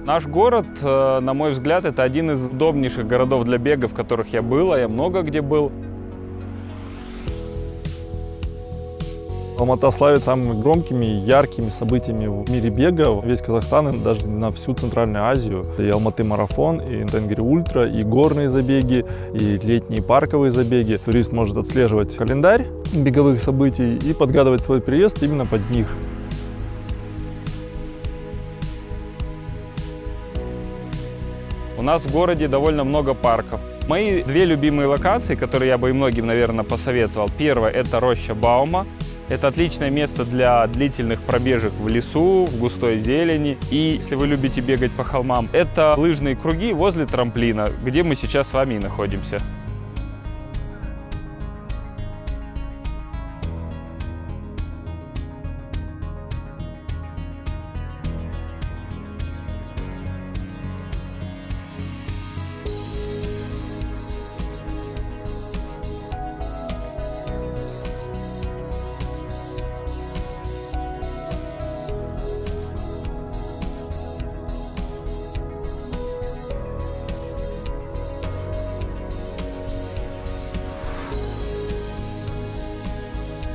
Наш город, на мой взгляд, это один из удобнейших городов для бега, в которых я был, а я много где был. Алмата славится самыми громкими и яркими событиями в мире бега. Весь Казахстан, и даже на всю Центральную Азию. И Алматы марафон, и Тенгри ультра, и горные забеги, и летние парковые забеги. Турист может отслеживать календарь беговых событий и подгадывать свой приезд именно под них. У нас в городе довольно много парков. Мои две любимые локации, которые я бы и многим, наверное, посоветовал. Первое – это роща Баума. Это отличное место для длительных пробежек в лесу, в густой зелени. И если вы любите бегать по холмам, это лыжные круги возле трамплина, где мы сейчас с вами и находимся.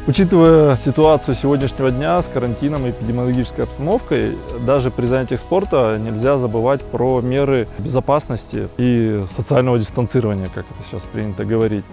Учитывая ситуацию сегодняшнего дня с карантином и эпидемиологической обстановкой, даже при занятиях спорта нельзя забывать про меры безопасности и социального дистанцирования, как это сейчас принято говорить.